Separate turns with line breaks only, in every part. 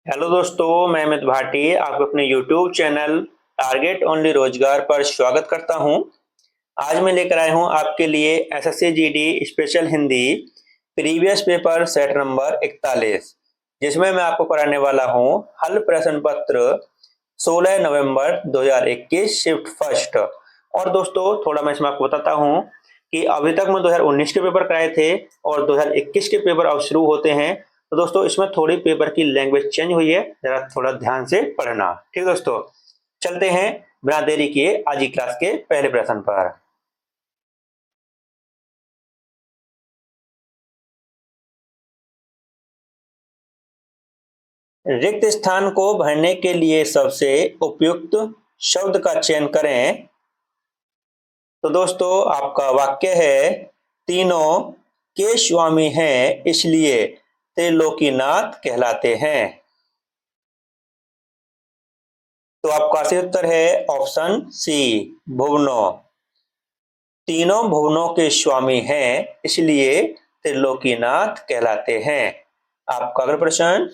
Hello दोस्तों, मैं अमित भाटी आपको अपने YouTube चैनल टारगेट ओनली रोजगार पर स्वागत करता हूं। आज मैं लेकर आया हूं आपके लिए SSC GD special Hindi previous paper set number 41, जिसमें मैं आपको कराने वाला हूं हल प्रश्न पत्र 16 नवंबर 2021 शिफ्ट फर्स्ट। और दोस्तों थोड़ा मैं इसमें आपको बताता हूं कि अभी तक मैं 2019 के पेपर कराए थे और 2021 के पेपर अब शुरू होते हैं। तो दोस्तों इसमें थोड़ी पेपर की लैंग्वेज चेंज हुई है, जरा थोड़ा ध्यान से पढ़ना। ठीक दोस्तों, चलते हैं बिना देरी किए आज की क्लास के पहले प्रश्न पर। रिक्त स्थान को भरने के लिए सबसे उपयुक्त शब्द का चयन करें। तो दोस्तों आपका वाक्य है, तीनों के स्वामी हैं इसलिए त्रिलोकीनाथ कहलाते हैं। तो आपका सही उत्तर है ऑप्शन सी, भुवनों। तीनों भुवनों के स्वामी हैं इसलिए त्रिलोकीनाथ कहलाते हैं। आपका अगला प्रश्न,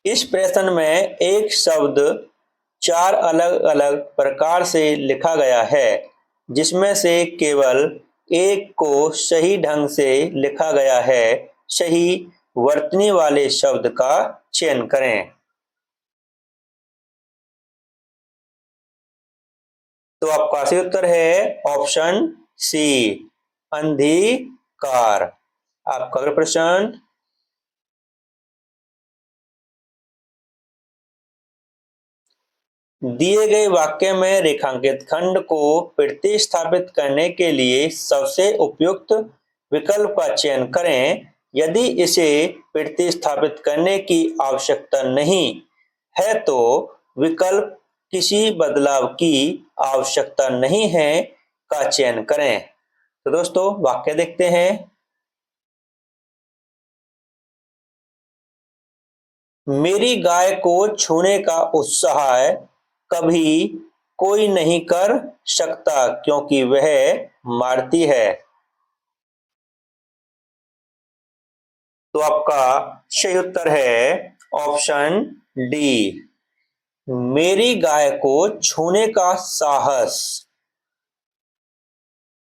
इस प्रश्न में एक शब्द चार अलग अलग प्रकार से लिखा गया है, जिसमें से केवल एक को सही ढंग से लिखा गया है। सही वर्तनी वाले शब्द का चयन करें। तो आपका सही उत्तर है ऑप्शन सी, अंधकार। आपका अगला प्रश्न, दिए गए वाक्य में रेखांकित खंड को प्रतिस्थापित करने के लिए सबसे उपयुक्त विकल्प का चयन करें। यदि इसे प्रतिस्थापित करने की आवश्यकता नहीं है तो विकल्प किसी बदलाव की आवश्यकता नहीं है का चयन करें। तो दोस्तों वाक्य देखते हैं। मेरी गाय को छूने का उत्साह कभी कोई नहीं कर सकता क्योंकि वह मारती है। तो आपका सही उत्तर है ऑप्शन डी, मेरी गाय को छूने का साहस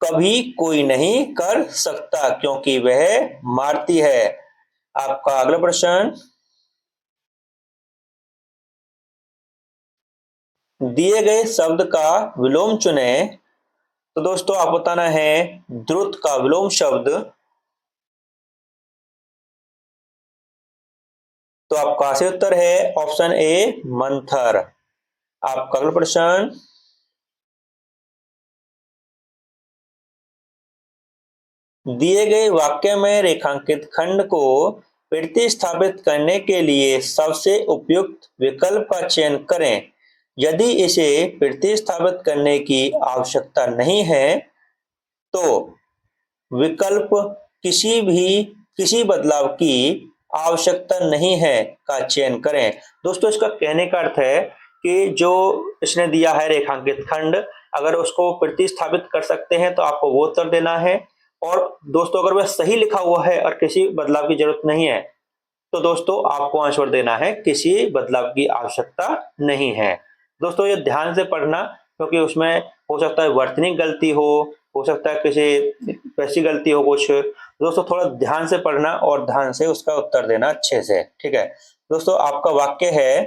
कभी कोई नहीं कर सकता क्योंकि वह मारती है। आपका अगला प्रश्न, दिए गए शब्द का विलोम चुने। तो दोस्तों आप बताना है द्रुत का विलोम शब्द। तो आपका सही उत्तर है ऑप्शन ए, मंथर। आपका अगला प्रश्न, दिए गए वाक्य में रेखांकित खंड को प्रतिस्थापित करने के लिए सबसे उपयुक्त विकल्प का चयन करें। यदि इसे प्रतिस्थापित करने की आवश्यकता नहीं है तो विकल्प किसी बदलाव की आवश्यकता नहीं है का चयन करें। दोस्तों इसका कहने का अर्थ है कि जो इसने दिया है रेखांकित खंड, अगर उसको प्रतिस्थापित कर सकते हैं तो आपको वो उत्तर देना है। और दोस्तों अगर वह सही लिखा हुआ है और किसी बदलाव की जरूरत नहीं है तो दोस्तों आपको आंसर देना है किसी बदलाव की आवश्यकता नहीं है। दोस्तों ये ध्यान से पढ़ना, क्योंकि उसमें हो सकता है वर्तनी गलती हो सकता है किसी वैसी गलती हो कुछ। दोस्तों थोड़ा ध्यान से पढ़ना और ध्यान से उसका उत्तर देना अच्छे से। ठीक है दोस्तों, आपका वाक्य है,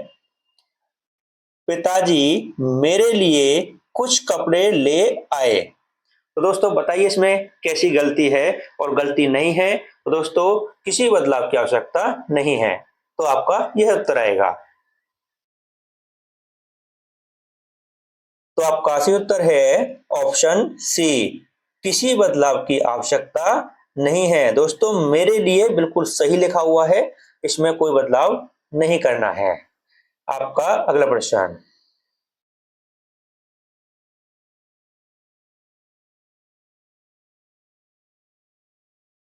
पिताजी मेरे लिए कुछ कपड़े ले आए। तो दोस्तों बताइए इसमें कैसी गलती है, और गलती नहीं है तो दोस्तों किसी बदलाव की आवश्यकता नहीं है। तो आपका यह उत्तर आएगा। तो आपका सही उत्तर है ऑप्शन सी, किसी बदलाव की आवश्यकता नहीं है। दोस्तों मेरे लिए बिल्कुल सही लिखा हुआ है, इसमें कोई बदलाव नहीं करना है। आपका अगला प्रश्न,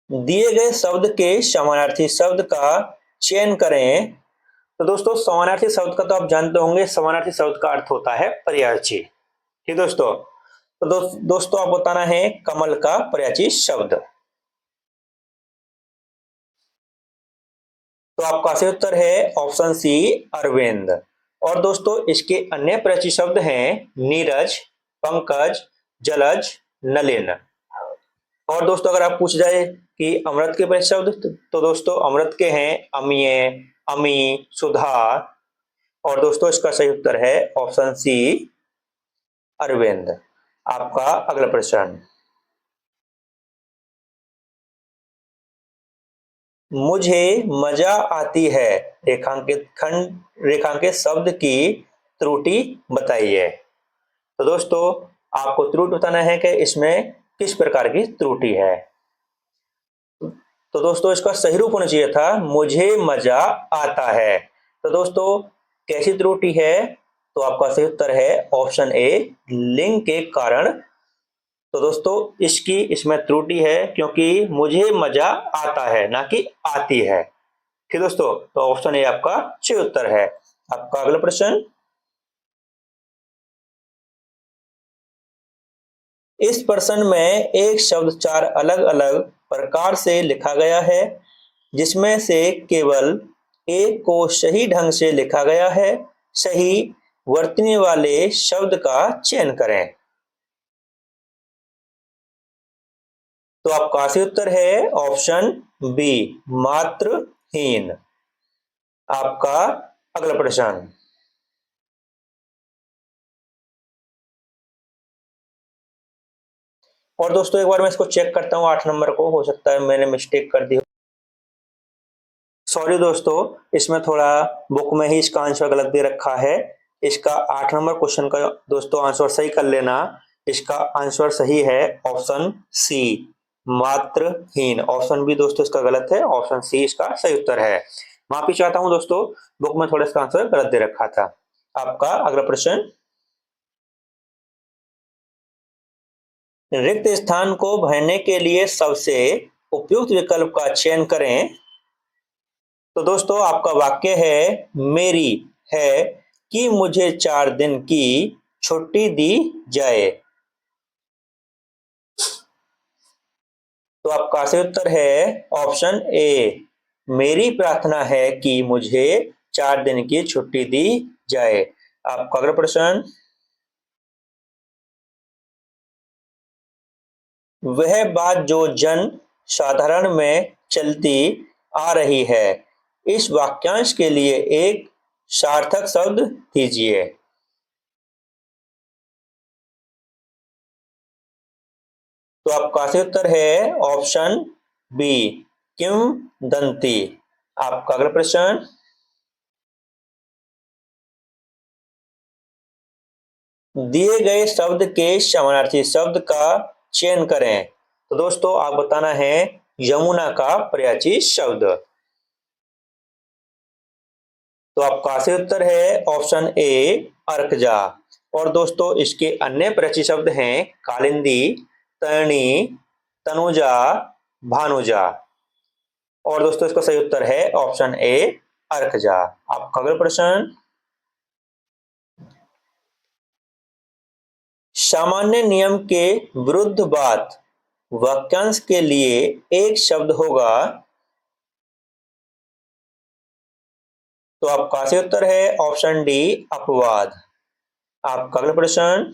दिए गए शब्द के समानार्थी शब्द का चयन करें। तो दोस्तों समानार्थी शब्द का तो आप जानते होंगे, समानार्थी शब्द का अर्थ होता है पर्यायची। ठीक दोस्तों, तो दोस्तों आप बताना है कमल का पर्यायची शब्द। तो आपका सही उत्तर है ऑप्शन सी अरविंद। और दोस्तों इसके अन्य परिचित शब्द हैं नीरज, पंकज, जलज, नलिन। और दोस्तों अगर आप पूछ जाए कि अमृत के परिचित शब्द तो दोस्तों अमृत के हैं अमीय, अमी, सुधा। और दोस्तों इसका सही उत्तर है ऑप्शन सी अरविंद। आपका अगला प्रश्न, मुझे मजा आती है रेखांकित शब्द की त्रुटि बताइए। तो दोस्तों आपको त्रुटि बताना है कि इसमें किस प्रकार की त्रुटि है। तो दोस्तों इसका सही रूप होना चाहिए था मुझे मजा आता है। तो दोस्तों कैसी त्रुटि है, तो आपका सही उत्तर है ऑप्शन ए लिंग के कारण। तो दोस्तों इसमें त्रुटि है क्योंकि मुझे मजा आता है ना कि आती है। ठीक दोस्तों, तो ऑप्शन ए आपका सही उत्तर है। आपका अगला प्रश्न, इस प्रश्न में एक शब्द चार अलग अलग प्रकार से लिखा गया है जिसमें से केवल एक को सही ढंग से लिखा गया है। सही वर्तनी वाले शब्द का चयन करें। तो आपका सही उत्तर है ऑप्शन बी मात्रहीन। आपका अगला प्रश्न, और दोस्तों एक बार मैं इसको चेक करता हूँ 8 नंबर को, हो सकता है मैंने मिस्टेक कर दी हो। सॉरी दोस्तों, इसमें थोड़ा बुक में ही इसका आंसर गलत दे रखा है। इसका 8 नंबर क्वेश्चन का दोस्तों आंसर सही कर लेना। इसका आंसर सही है ऑप्शन सी मात्रहीन। ऑप्शन बी दोस्तों इसका गलत है, ऑप्शन सी इसका सही उत्तर है। माफी चाहता हूं दोस्तों, बुक में थोड़ा इसका आंसर गलत दे रखा था। आपका अगला प्रश्न, रिक्त स्थान को भरने के लिए सबसे उपयुक्त विकल्प का चयन करें। तो दोस्तों आपका वाक्य है मेरी है कि मुझे 4 दिन की छुट्टी दी जाए। तो आपका सही उत्तर है ऑप्शन ए मेरी प्रार्थना है कि मुझे 4 दिन की छुट्टी दी जाए। आपका अगला प्रश्न, वह बात जो जन साधारण में चलती आ रही है, इस वाक्यांश के लिए एक सार्थक शब्द दीजिए। तो आपका सही उत्तर है ऑप्शन बी किंवदंती। आपका अगला प्रश्न, दिए गए शब्द के समानार्थी शब्द का चयन करें। तो दोस्तों आप बताना है यमुना का पर्यायवाची शब्द। तो आपका सही उत्तर है ऑप्शन ए अर्कजा। और दोस्तों इसके अन्य पर्यायवाची शब्द हैं कालिंदी, तरणी, तनुजा, भानुजा। और दोस्तों इसका सही उत्तर है ऑप्शन ए अर्कजा। आपका अगला प्रश्न, सामान्य नियम के विरुद्ध बात वाक्यांश के लिए एक शब्द होगा। तो आपका सही उत्तर है ऑप्शन डी अपवाद। आपका अगला प्रश्न,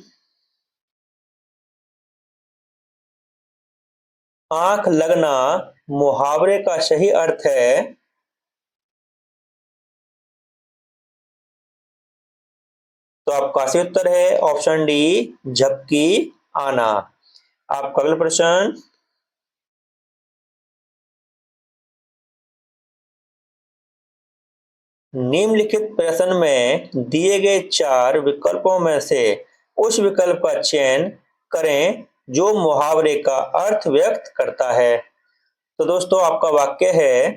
आंख लगना मुहावरे का सही अर्थ है। तो आपका सही उत्तर है ऑप्शन डी झपकी आना। आपका अगला प्रश्न, निम्नलिखित प्रश्न में दिए गए 4 विकल्पों में से उस विकल्प का चयन करें जो मुहावरे का अर्थ व्यक्त करता है। तो दोस्तों आपका वाक्य है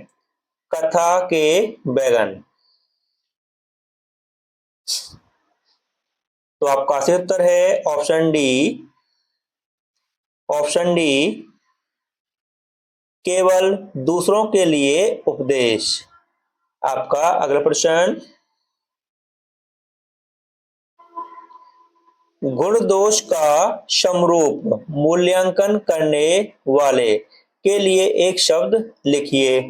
कथा के बैगन। तो आपका सही उत्तर है ऑप्शन डी केवल दूसरों के लिए उपदेश। आपका अगला प्रश्न, गुण दोष का समरूप मूल्यांकन करने वाले के लिए एक शब्द लिखिए।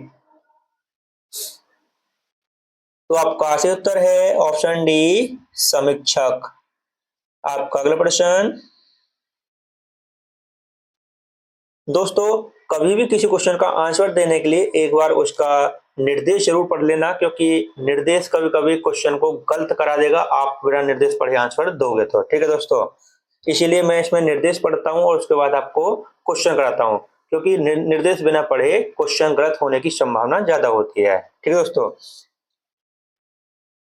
तो आपका सही उत्तर है ऑप्शन डी, समीक्षक। आपका अगला प्रश्न। दोस्तों, कभी भी किसी क्वेश्चन का आंसर देने के लिए एक बार उसका निर्देश जरूर पढ़ लेना, क्योंकि निर्देश कभी कभी क्वेश्चन को गलत करा देगा, आप बिना निर्देश पढ़े आंसर दोगे तो। ठीक है दोस्तों, इसीलिए मैं इसमें निर्देश पढ़ता हूं और उसके बाद आपको क्वेश्चन कराता हूं, क्योंकि निर्देश बिना पढ़े क्वेश्चन गलत होने की संभावना ज्यादा होती है। ठीक है दोस्तों,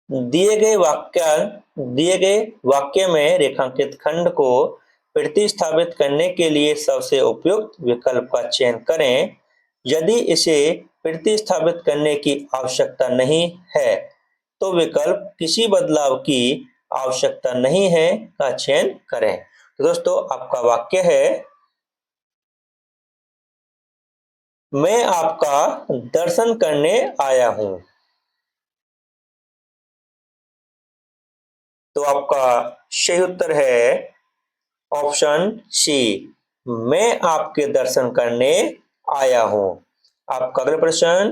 दिए गए वाक्य में रेखांकित खंड को प्रतिस्थापित करने के लिए सबसे उपयुक्त विकल्प का चयन करें। यदि इसे प्रतिस्थापित करने की आवश्यकता नहीं है तो विकल्प किसी बदलाव की आवश्यकता नहीं है का चयन करें। तो दोस्तों, आपका वाक्य है, मैं आपका दर्शन करने आया हूं। तो आपका सही उत्तर है ऑप्शन सी, मैं आपके दर्शन करने आया हूं। आपका अगला प्रश्न।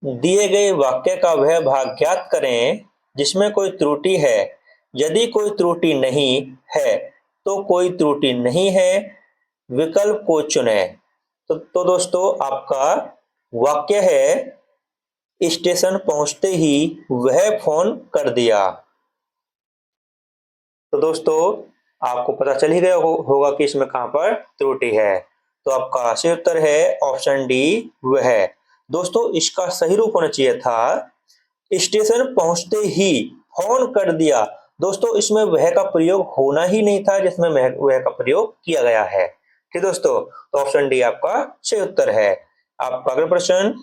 दिए गए वाक्य का वह भाग ज्ञात करें जिसमें कोई त्रुटि है। यदि कोई त्रुटि नहीं है तो कोई त्रुटि नहीं है विकल्प को चुनें। तो दोस्तों, आपका वाक्य है, स्टेशन पहुंचते ही वह फोन कर दिया। तो दोस्तों, आपको पता चल ही गया होगा कि इसमें कहां पर त्रुटि है। तो आपका सही उत्तर है ऑप्शन डी, वह। दोस्तों, इसका सही रूप होना चाहिए था, स्टेशन पहुंचते ही फोन कर दिया। दोस्तों, इसमें वह का प्रयोग होना ही नहीं था जिसमें वह का प्रयोग किया गया है। ठीक दोस्तों, तो ऑप्शन डी आपका सही उत्तर है। आपका अगला प्रश्न।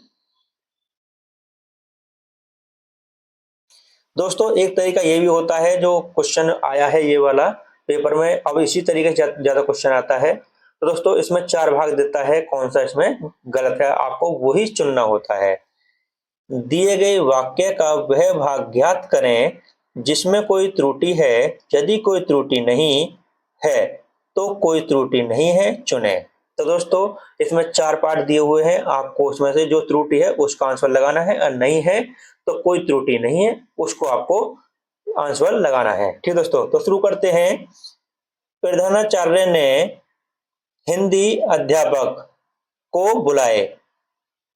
दोस्तों, एक तरीका ये भी होता है, जो क्वेश्चन आया है ये वाला पेपर में, अब इसी तरीके से ज्यादा क्वेश्चन आता है। तो दोस्तों, इसमें 4 भाग देता है, कौन सा इसमें गलत है आपको वही चुनना होता है। दिए गए वाक्य का वह भाग ज्ञात करें जिसमें कोई त्रुटि है। यदि कोई त्रुटि नहीं है तो कोई त्रुटि नहीं है चुने। तो दोस्तों, इसमें 4 पार्ट दिए हुए हैं, आपको उसमें से जो त्रुटि है उसका आंसर लगाना है, और नहीं है तो कोई त्रुटि नहीं है उसको आपको आंसर लगाना है। ठीक दोस्तों, तो शुरू करते हैं। प्रधानाचार्य ने हिंदी अध्यापक को बुलाए,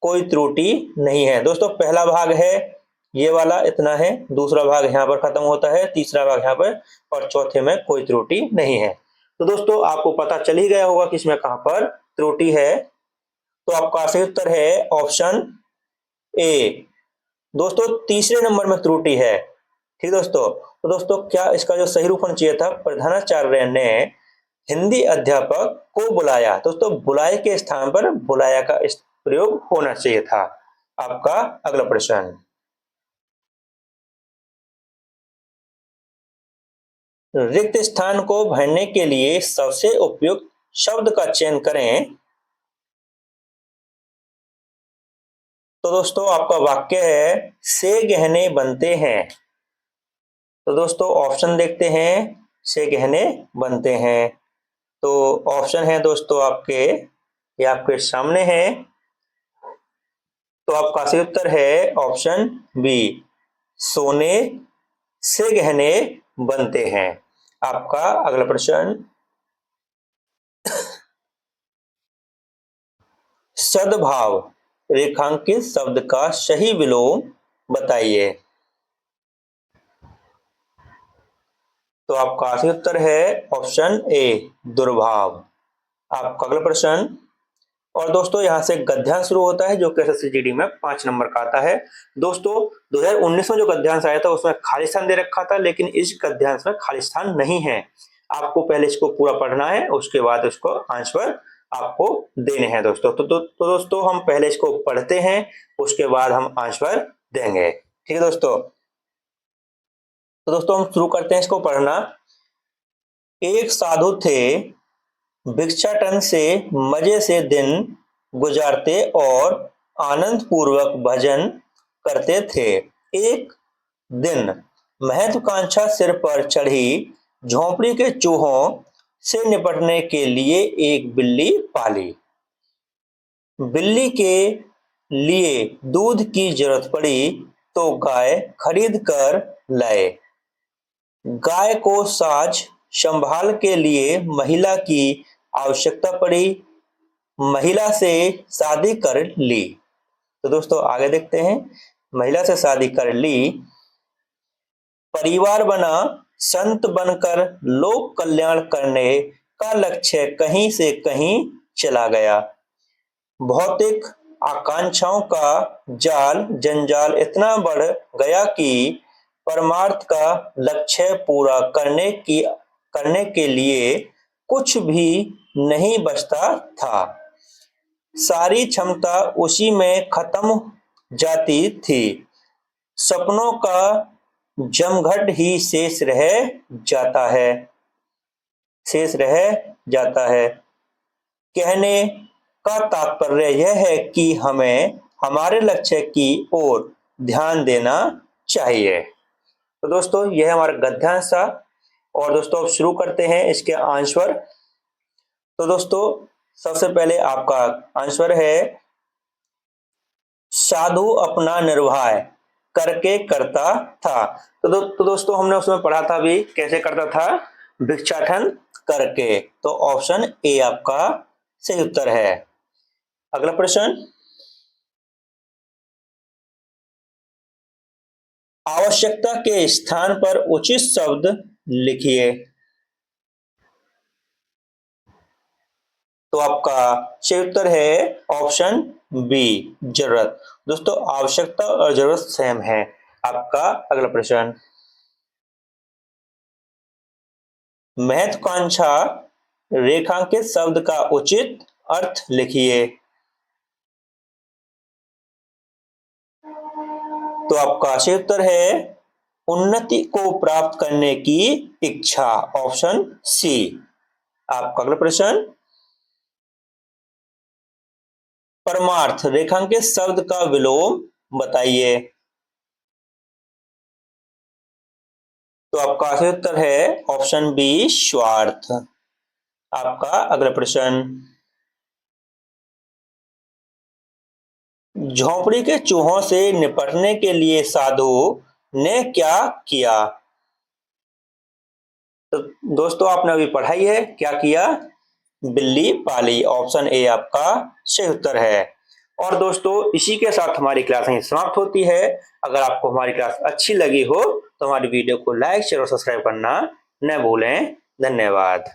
कोई त्रुटि नहीं है। दोस्तों, पहला भाग है ये वाला, इतना है। दूसरा भाग यहाँ पर खत्म होता है, तीसरा भाग यहाँ पर, और चौथे में कोई त्रुटि नहीं है। तो दोस्तों, आपको पता चल ही गया होगा कि इसमें कहां पर त्रुटि है। तो आपका सही उत्तर है ऑप्शन ए। दोस्तों, तीसरे नंबर में त्रुटि है। ठीक दोस्तों, तो दोस्तों, क्या इसका जो सही रूप होना चाहिए था, प्रधानाचार्य ने हिंदी अध्यापक को बुलाया। दोस्तों, बुलाए के स्थान पर बुलाया का प्रयोग होना चाहिए था। आपका अगला प्रश्न। रिक्त स्थान को भरने के लिए सबसे उपयुक्त शब्द का चयन करें। तो दोस्तों, आपका वाक्य है, से गहने बनते हैं। तो दोस्तों, ऑप्शन देखते हैं, से गहने बनते हैं। तो ऑप्शन है दोस्तों आपके, ये आपके सामने है। तो आपका सही उत्तर है ऑप्शन बी, सोने से गहने बनते हैं। आपका अगला प्रश्न। सद्भाव रेखांकित शब्द का सही विलोम बताइए। तो आपका सही उत्तर है ऑप्शन ए, दुर्भाव। आपका अगला प्रश्न। और दोस्तों, यहां से गद्यांश शुरू होता है, जो कि एसएससी में 5 नंबर का आता है। दोस्तों, 2019 में जो गद्यांश आया था उसमें खाली स्थान दे रखा था, लेकिन इस गद्यांश में खाली स्थान नहीं है। आपको पहले इसको पूरा पढ़ना है, उसके बाद उसको आंसर आपको देने हैं दोस्तों। तो दोस्तों, हम पहले इसको पढ़ते हैं, उसके बाद हम आंसर देंगे। ठीक है दोस्तों, तो दोस्तों हम शुरू करते हैं इसको पढ़ना। एक साधु थे, भिक्षाटन से मजे से दिन गुजारते और आनंद पूर्वक भजन करते थे। एक दिन महत्वाकांक्षा सिर पर चढ़ी, झोंपड़ी के चूहों से निपटने के लिए एक बिल्ली पाली। बिल्ली के लिए दूध की जरूरत पड़ी तो गाय खरीद कर लाए। गाय को साज संभाल के लिए महिला की आवश्यकता पड़ी, महिला से शादी कर ली। तो दोस्तों आगे देखते हैं, महिला से शादी कर ली, परिवार बना, संत बनकर लोक कल्याण करने का लक्ष्य कहीं से कहीं चला गया। भौतिक आकांक्षाओं का जाल जंजाल इतना बढ़ गया कि परमार्थ का लक्ष्य पूरा करने के लिए कुछ भी नहीं बचता था। सारी क्षमता उसी में खत्म जाती थी। सपनों का जमघट ही शेष रह जाता है। कहने का तात्पर्य यह है कि हमें हमारे लक्ष्य की ओर ध्यान देना चाहिए। तो दोस्तों यह हमारा गद्यांश था और दोस्तों अब शुरू करते हैं इसके आंसर। तो दोस्तों सबसे पहले आपका आंसर है, साधु अपना निर्वाह करके करता था। तो दोस्तों हमने उसमें पढ़ा था भी कैसे करता था, भिक्षाटन करके। तो ऑप्शन ए आपका सही उत्तर है। अगला प्रश्न, आवश्यकता के स्थान पर उचित शब्द लिखिए। तो आपका सही उत्तर है ऑप्शन बी, जरूरत। दोस्तों आवश्यकता और जरूरत सेम है। आपका अगला प्रश्न, महत्वाकांक्षा रेखांकित शब्द का उचित अर्थ लिखिए। तो आपका सही उत्तर है, उन्नति को प्राप्त करने की इच्छा, ऑप्शन सी। आपका अगला प्रश्न, परमार्थ रेखांकित शब्द का विलोम बताइए। तो आपका सही उत्तर है ऑप्शन बी, स्वार्थ। आपका अगला प्रश्न, झोपड़ी के चूहों से निपटने के लिए साधु ने क्या किया। तो दोस्तों आपने अभी पढ़ाई है, क्या किया, बिल्ली पाली। ऑप्शन ए आपका सही उत्तर है। और दोस्तों इसी के साथ हमारी क्लास यहीं समाप्त होती है। अगर आपको हमारी क्लास अच्छी लगी हो तो हमारी वीडियो को लाइक शेयर और सब्सक्राइब करना न भूलें। धन्यवाद।